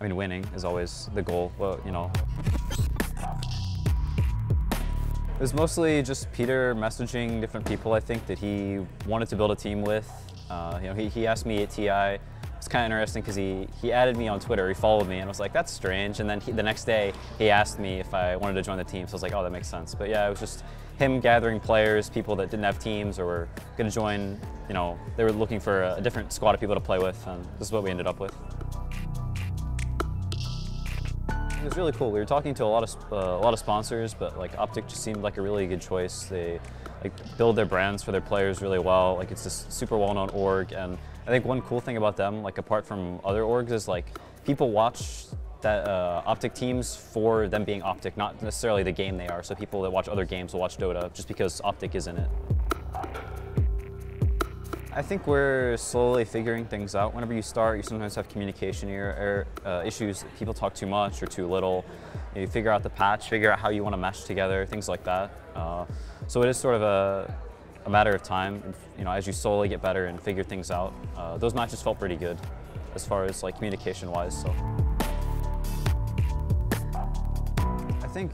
I mean, winning is always the goal, but you know. It was mostly just Peter messaging different people, I think, that he wanted to build a team with. You know, he asked me at TI. It's kind of interesting because he added me on Twitter, he followed me, and I was like, that's strange. And then the next day, he asked me if I wanted to join the team, so I was like, oh, that makes sense. But yeah, it was just him gathering players, people that didn't have teams or were going to join. You know, they were looking for a different squad of people to play with, and this is what we ended up with. It was really cool. We were talking to a lot of sponsors, but like OpTic just seemed like a really good choice. They like build their brands for their players really well. Like it's this super well-known org, and I think one cool thing about them, like apart from other orgs, is like people watch that OpTic teams for them being OpTic, not necessarily the game they are. So people that watch other games will watch Dota just because OpTic is in it. I think we're slowly figuring things out. Whenever you start, you sometimes have communication issues. People talk too much or too little. You figure out the patch, figure out how you want to mesh together, things like that. So it is sort of a matter of time. You know, as you slowly get better and figure things out. Those matches felt pretty good, as far as like communication-wise. So I think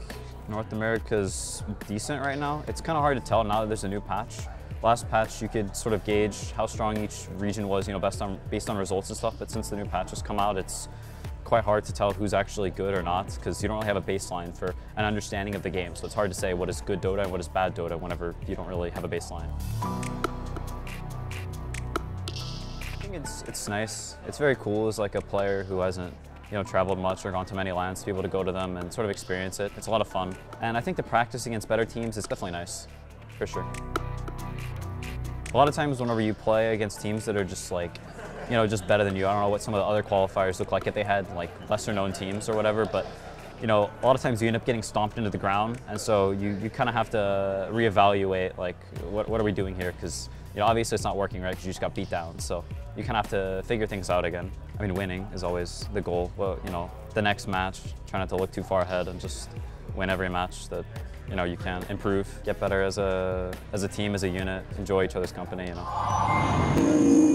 North America's decent right now. It's kind of hard to tell now that there's a new patch. Last patch, you could sort of gauge how strong each region was, you know, based on results and stuff. But since the new patch has come out, it's quite hard to tell who's actually good or not, because you don't really have a baseline for an understanding of the game. So it's hard to say what is good Dota and what is bad Dota whenever you don't really have a baseline. I think it's nice. It's very cool as like a player who hasn't, you know, traveled much or gone to many lands to be able to go to them and sort of experience it. It's a lot of fun. And I think the practice against better teams is definitely nice, for sure. A lot of times whenever you play against teams that are just like, you know, just better than you, I don't know what some of the other qualifiers look like if they had like lesser known teams or whatever, but you know, a lot of times you end up getting stomped into the ground, and so you kind of have to reevaluate like, what are we doing here? Because you know, obviously it's not working, right? Because you just got beat down, so you kind of have to figure things out again. I mean, winning is always the goal. Well, you know, the next match, try not to look too far ahead and just win every match that you know you can. Improve, get better as a team, as a unit, enjoy each other's company. You know.